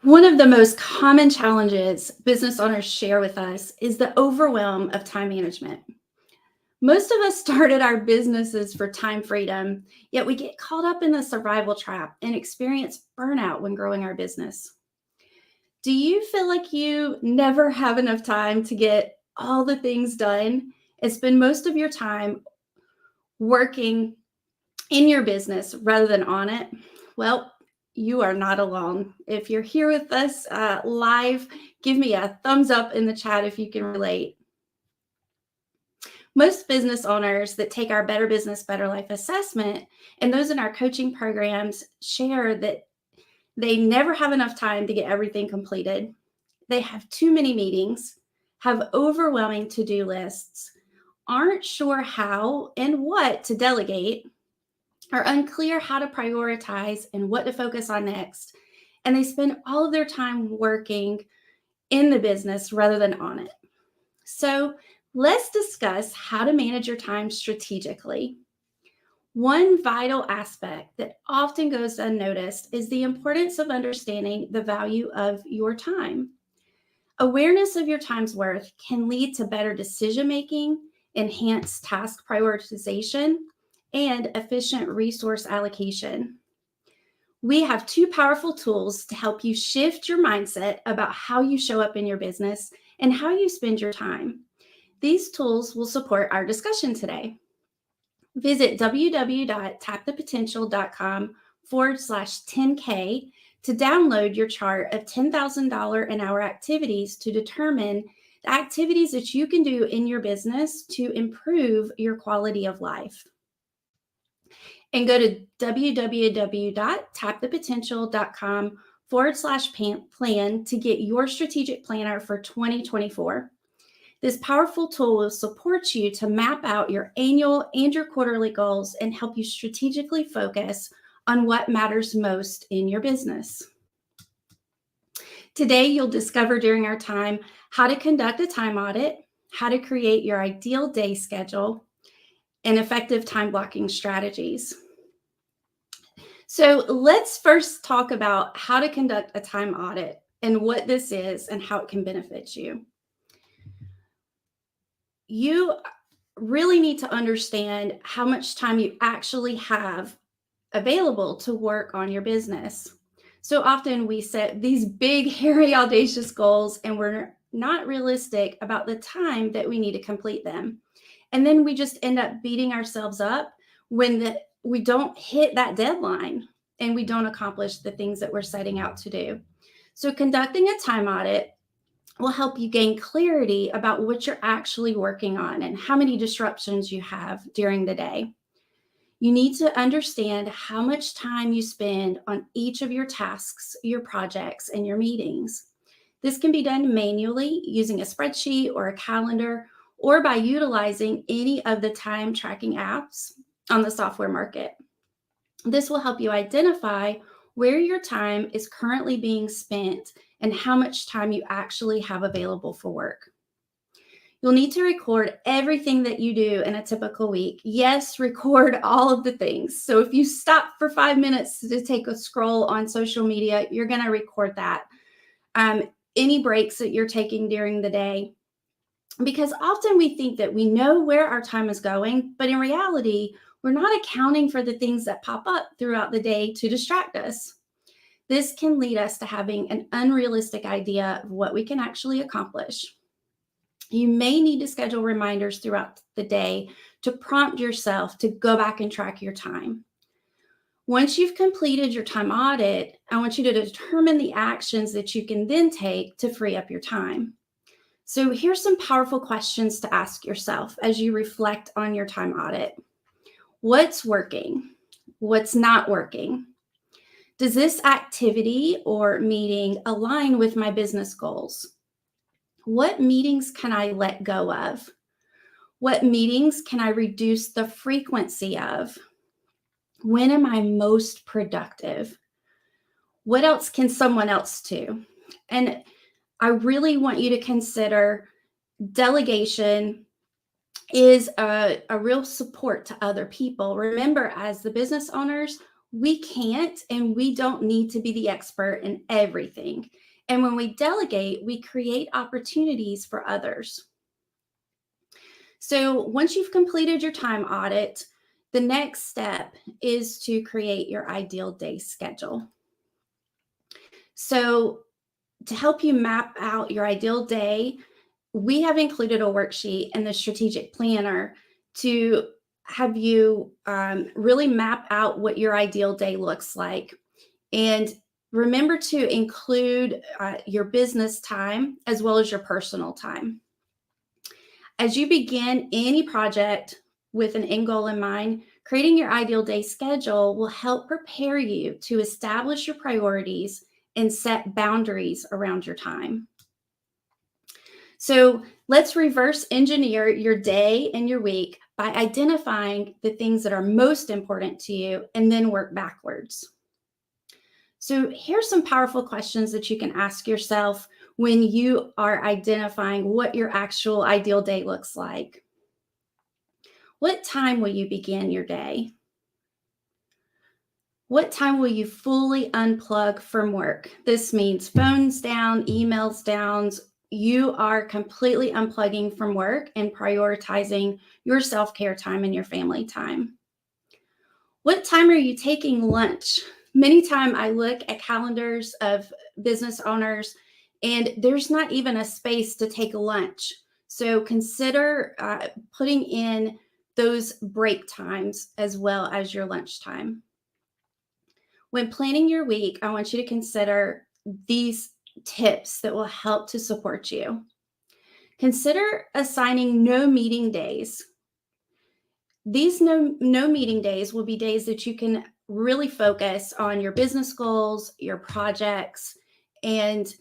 One of the most common challenges business owners share with us is the overwhelm of time management. Most of us started our businesses for time freedom, yet we get caught up in the survival trap and experience burnout when growing our business. Do you feel like you never have enough time to get all the things done and spend most of your time working in your business rather than on it? Well, you are not alone. If you're here with us live, give me a thumbs up in the chat if you can relate. Most business owners that take our Better Business, Better Life assessment and those in our coaching programs share that they never have enough time to get everything completed. They have too many meetings, have overwhelming to-do lists, aren't sure how and what to delegate, are unclear how to prioritize and what to focus on next. And they spend all of their time working in the business rather than on it. So let's discuss how to manage your time strategically. One vital aspect that often goes unnoticed is the importance of understanding the value of your time. Awareness of your time's worth can lead to better decision making, enhanced task prioritization, and efficient resource allocation. We have two powerful tools to help you shift your mindset about how you show up in your business and how you spend your time. These tools will support our discussion today. Visit www.tapthepotential.com/10K to download your chart of $10,000 an hour activities to determine the activities that you can do in your business to improve your quality of life. And go to www.tapthepotential.com/plan to get your strategic planner for 2024. This powerful tool will support you to map out your annual and your quarterly goals and help you strategically focus on what matters most in your business. Today, you'll discover during our time how to conduct a time audit, how to create your ideal day schedule, and effective time blocking strategies. So let's first talk about how to conduct a time audit and what this is and how it can benefit you. You really need to understand how much time you actually have available to work on your business. So often we set these big, hairy, audacious goals and we're not realistic about the time that we need to complete them. And then we just end up beating ourselves up when we don't hit that deadline and we don't accomplish the things that we're setting out to do. So conducting a time audit will help you gain clarity about what you're actually working on and how many disruptions you have during the day. You need to understand how much time you spend on each of your tasks, your projects, and your meetings. This can be done manually using a spreadsheet or a calendar, or by utilizing any of the time tracking apps on the software market. This will help you identify where your time is currently being spent and how much time you actually have available for work. You'll need to record everything that you do in a typical week. Yes, record all of the things. So if you stop for 5 minutes to take a scroll on social media, you're going to record that. Any breaks that you're taking during the day, because often we think that we know where our time is going, but in reality, we're not accounting for the things that pop up throughout the day to distract us. This can lead us to having an unrealistic idea of what we can actually accomplish. You may need to schedule reminders throughout the day to prompt yourself to go back and track your time. Once you've completed your time audit, I want you to determine the actions that you can then take to free up your time. So here's some powerful questions to ask yourself as you reflect on your time audit. What's working? What's not working? Does this activity or meeting align with my business goals? What meetings can I let go of? What meetings can I reduce the frequency of? When am I most productive? What else can someone else do? And I really want you to consider delegation is a real support to other people. Remember, as the business owners, We can't and we don't need to be the expert in everything. And when we delegate, we create opportunities for others. So once you've completed your time audit, the next step is to create your ideal day schedule. So to help you map out your ideal day, we have included a worksheet in the strategic planner to have you really map out what your ideal day looks like. And remember to include your business time as well as your personal time. As you begin any project with an end goal in mind, creating your ideal day schedule will help prepare you to establish your priorities and set boundaries around your time. So let's reverse engineer your day and your week by identifying the things that are most important to you and then work backwards. So here's some powerful questions that you can ask yourself when you are identifying what your actual ideal day looks like. What time will you begin your day? What time will you fully unplug from work? This means phones down, emails down. You are completely unplugging from work and prioritizing your self-care time and your family time. What time are you taking lunch? Many times I look at calendars of business owners and there's not even a space to take lunch. So consider putting in those break times as well as your lunch time. When planning your week, I want you to consider these tips that will help to support you. Consider assigning no meeting days. These no meeting days will be days that you can really focus on your business goals, your projects, and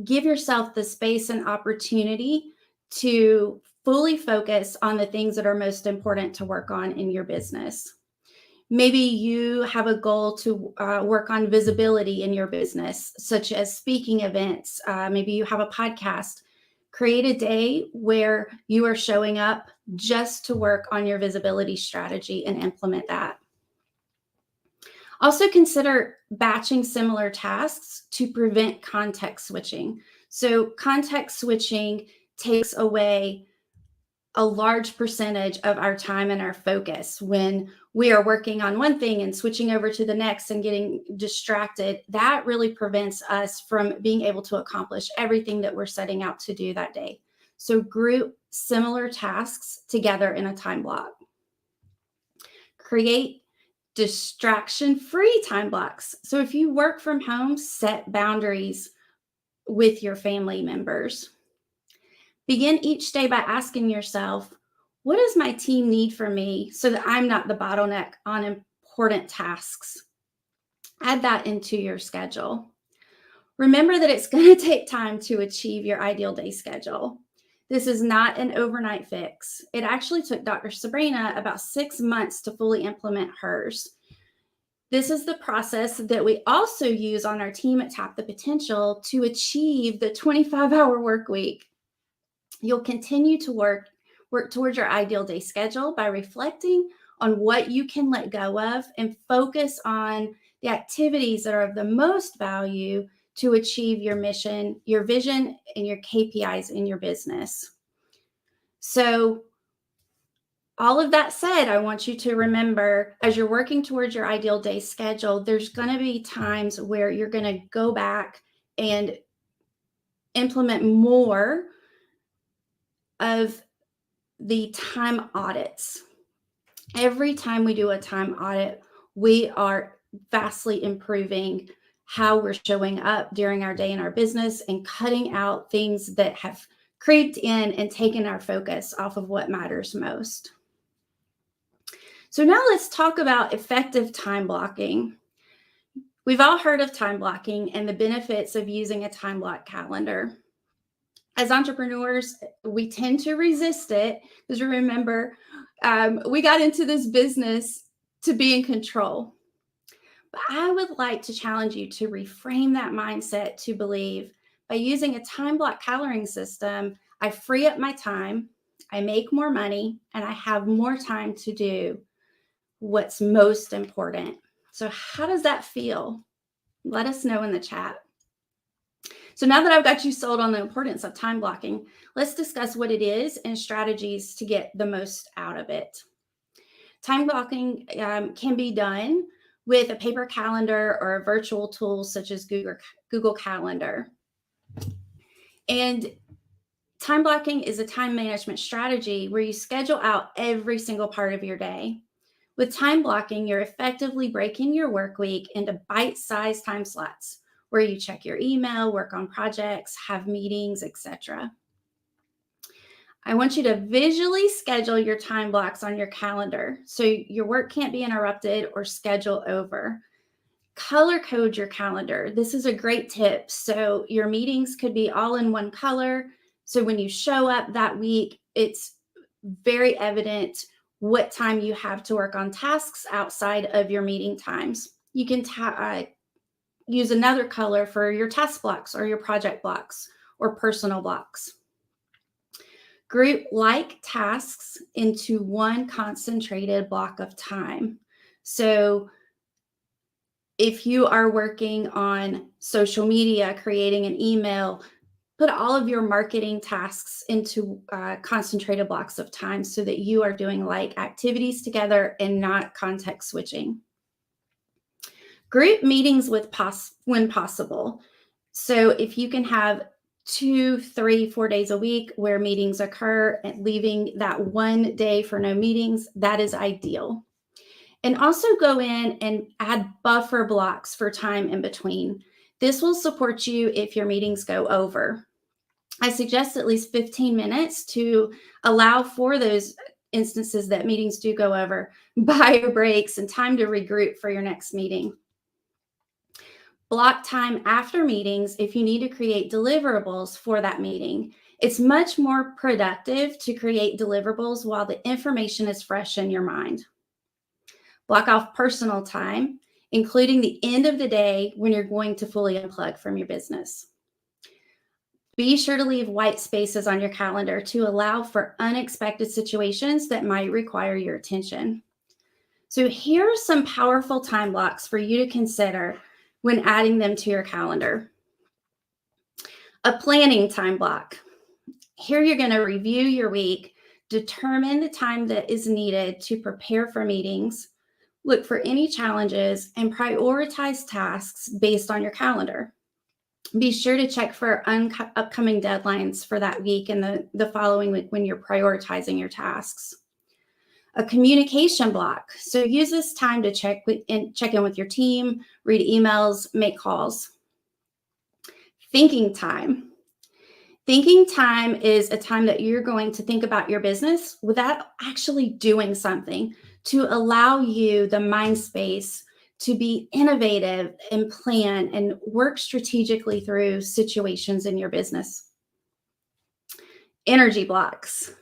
give yourself the space and opportunity to fully focus on the things that are most important to work on in your business. Maybe you have a goal to work on visibility in your business, such as speaking events. Maybe you have a podcast. Create a day where you are showing up just to work on your visibility strategy and implement that. Also consider batching similar tasks to prevent context switching. So context switching takes away a large percentage of our time and our focus when we are working on one thing and switching over to the next and getting distracted. That really prevents us from being able to accomplish everything that we're setting out to do that day. So group similar tasks together in a time block. Create distraction-free time blocks. So if you work from home, set boundaries with your family members. Begin each day by asking yourself, what does my team need from me so that I'm not the bottleneck on important tasks? Add that into your schedule. Remember that it's going to take time to achieve your ideal day schedule. This is not an overnight fix. It actually took Dr. Sabrina about 6 months to fully implement hers. This is the process that we also use on our team at Tap the Potential to achieve the 25-hour work week. You'll continue to work towards your ideal day schedule by reflecting on what you can let go of and focus on the activities that are of the most value to achieve your mission, your vision, and your KPIs in your business. So all of that said, I want you to remember as you're working towards your ideal day schedule, there's going to be times where you're going to go back and implement more of the time audits. Every time we do a time audit, we are vastly improving how we're showing up during our day in our business and cutting out things that have creeped in and taken our focus off of what matters most. So now let's talk about effective time blocking. We've all heard of time blocking and the benefits of using a time block calendar. As entrepreneurs, we tend to resist it because remember, we got into this business to be in control. But I would like to challenge you to reframe that mindset to believe by using a time block calendaring system, I free up my time, I make more money, and I have more time to do what's most important. So how does that feel? Let us know in the chat. So now that I've got you sold on the importance of time blocking, let's discuss what it is and strategies to get the most out of it. Time blocking can be done with a paper calendar or a virtual tool such as Google Calendar. And time blocking is a time management strategy where you schedule out every single part of your day. With time blocking, you're effectively breaking your work week into bite-sized time slots where you check your email, work on projects, have meetings, etc. I want you to visually schedule your time blocks on your calendar so your work can't be interrupted or schedule over. Color code your calendar. This is a great tip. So your meetings could be all in one color. So when you show up that week, it's very evident what time you have to work on tasks outside of your meeting times. You can use another color for your task blocks or your project blocks or personal blocks. Group like tasks into one concentrated block of time. So if you are working on social media, creating an email, put all of your marketing tasks into concentrated blocks of time so that you are doing like activities together and not context switching. Group meetings when possible. So if you can have 2, 3, 4 days a week where meetings occur and leaving that one day for no meetings, that is ideal. And also go in and add buffer blocks for time in between. This will support you if your meetings go over. I suggest at least 15 minutes to allow for those instances that meetings do go over, bio breaks, and time to regroup for your next meeting. Block time after meetings if you need to create deliverables for that meeting. It's much more productive to create deliverables while the information is fresh in your mind. Block off personal time, including the end of the day when you're going to fully unplug from your business. Be sure to leave white spaces on your calendar to allow for unexpected situations that might require your attention. So here are some powerful time blocks for you to consider when adding them to your calendar. A planning time block. Here you're going to review your week, determine the time that is needed to prepare for meetings, look for any challenges, and prioritize tasks based on your calendar. Be sure to check for upcoming deadlines for that week and the following week when you're prioritizing your tasks. A communication block. So use this time to check in with your team, read emails, make calls. Thinking time. Thinking time is a time that you're going to think about your business without actually doing something to allow you the mind space to be innovative and plan and work strategically through situations in your business. Energy blocks.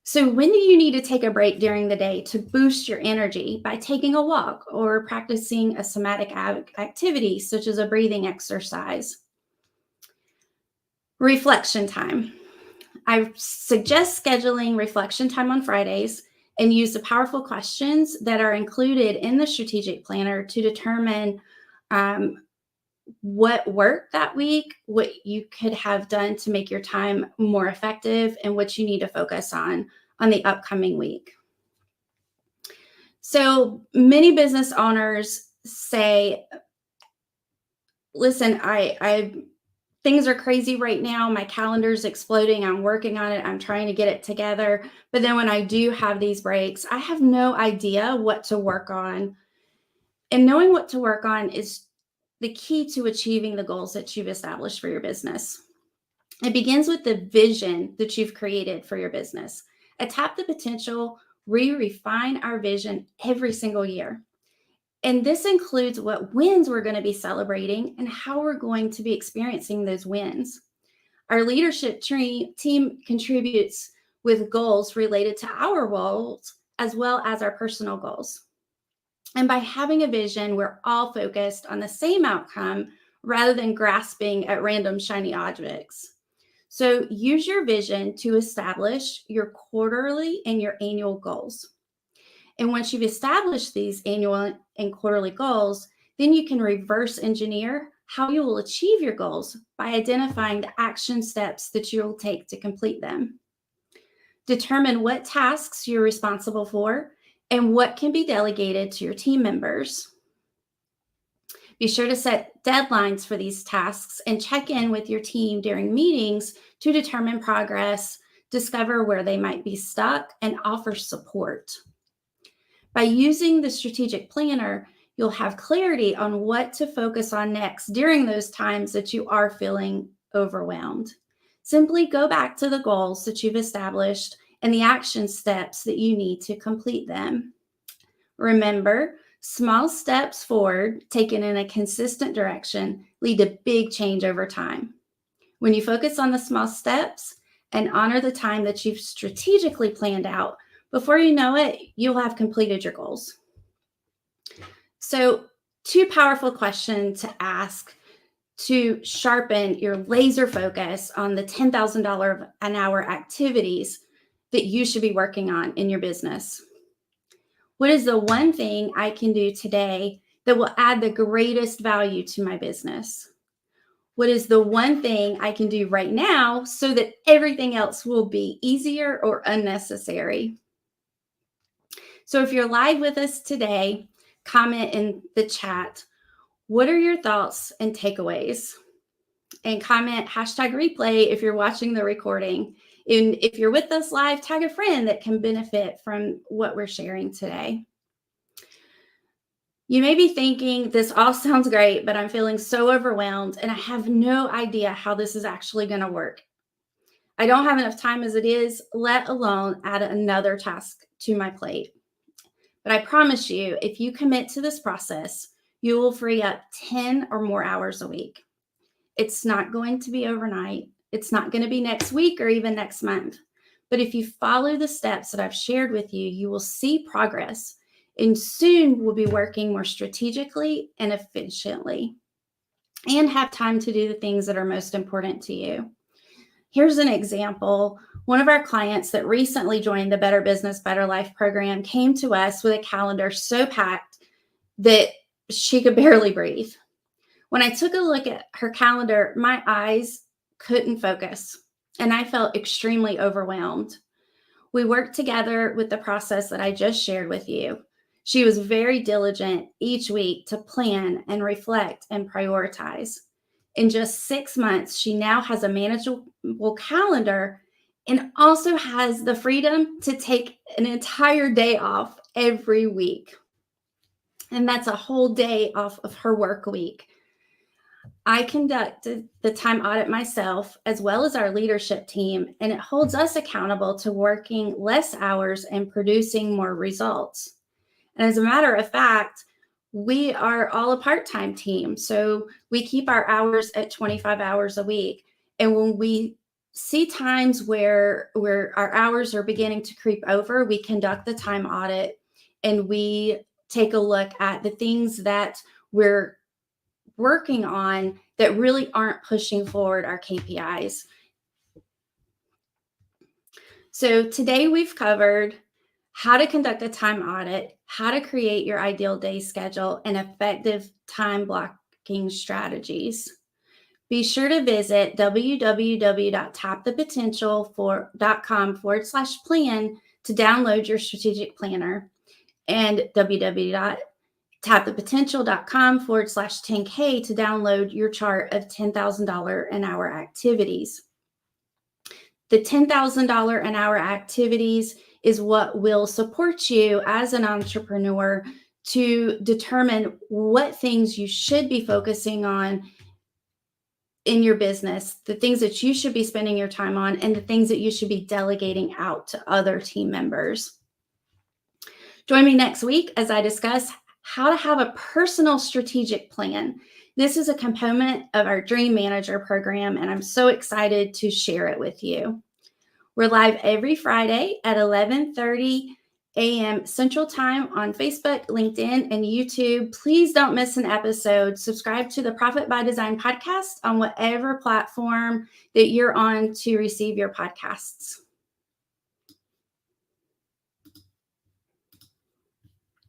So when do you need to take a break during the day to boost your energy by taking a walk or practicing a somatic activity such as a breathing exercise? Reflection time. I suggest scheduling reflection time on Fridays and use the powerful questions that are included in the strategic planner to determine what worked that week, what you could have done to make your time more effective, and what you need to focus on the upcoming week. So many business owners say, listen, things are crazy right now. My calendar's exploding. I'm working on it. I'm trying to get it together. But then when I do have these breaks, I have no idea what to work on. And knowing what to work on is the key to achieving the goals that you've established for your business. It begins with the vision that you've created for your business. At Tap the Potential, we refine our vision every single year. And this includes what wins we're going to be celebrating and how we're going to be experiencing those wins. Our leadership team contributes with goals related to our goals as well as our personal goals. And by having a vision, we're all focused on the same outcome rather than grasping at random shiny objects. So use your vision to establish your quarterly and your annual goals. And once you've established these annual and quarterly goals, then you can reverse engineer how you will achieve your goals by identifying the action steps that you'll take to complete them. Determine what tasks you're responsible for and what can be delegated to your team members. Be sure to set deadlines for these tasks and check in with your team during meetings to determine progress, discover where they might be stuck, and offer support. By using the strategic planner, you'll have clarity on what to focus on next during those times that you are feeling overwhelmed. Simply go back to the goals that you've established and the action steps that you need to complete them. Remember, small steps forward, taken in a consistent direction, lead to big change over time. When you focus on the small steps and honor the time that you've strategically planned out, before you know it, you'll have completed your goals. So, 2 powerful questions to ask to sharpen your laser focus on the $10,000 an hour activities that you should be working on in your business. What is the one thing I can do today that will add the greatest value to my business? What is the one thing I can do right now so that everything else will be easier or unnecessary? So if you're live with us today, comment in the chat, what are your thoughts and takeaways? And comment #replay if you're watching the recording. And if you're with us live, tag a friend that can benefit from what we're sharing today. You may be thinking, this all sounds great, but I'm feeling so overwhelmed and I have no idea how this is actually going to work. I don't have enough time as it is, let alone add another task to my plate. But I promise you, if you commit to this process, you will free up 10 or more hours a week. It's not going to be overnight. It's not going to be next week or even next month. But if you follow the steps that I've shared with you, you will see progress. And soon we'll be working more strategically and efficiently and have time to do the things that are most important to you. Here's an example. One of our clients that recently joined the Better Business, Better Life program came to us with a calendar so packed that she could barely breathe. When I took a look at her calendar, my eyes couldn't focus and I felt extremely overwhelmed. We worked together with the process that I just shared with you. She was very diligent each week to plan and reflect and prioritize. In just 6 months, she now has a manageable calendar and also has the freedom to take an entire day off every week. And that's a whole day off of her work week. I conducted the time audit myself, as well as our leadership team, and it holds us accountable to working less hours and producing more results. And as a matter of fact, we are all a part-time team. So we keep our hours at 25 hours a week. And when we see times where our hours are beginning to creep over, we conduct the time audit and we take a look at the things that we're working on that really aren't pushing forward our KPIs. So today we've covered how to conduct a time audit, how to create your ideal day schedule, and effective time blocking strategies. Be sure to visit www.tapthepotential.com/plan to download your strategic planner and www.tapthepotential.com/10K to download your chart of $10,000 an hour activities. The $10,000 an hour activities is what will support you as an entrepreneur to determine what things you should be focusing on in your business, the things that you should be spending your time on, and the things that you should be delegating out to other team members. Join me next week as I discuss how to have a personal strategic plan. This is a component of our Dream Manager program, and I'm so excited to share it with you. We're live every Friday at 11:30 a.m. Central Time on Facebook, LinkedIn, and YouTube. Please don't miss an episode. Subscribe to the Profit by Design podcast on whatever platform that you're on to receive your podcasts.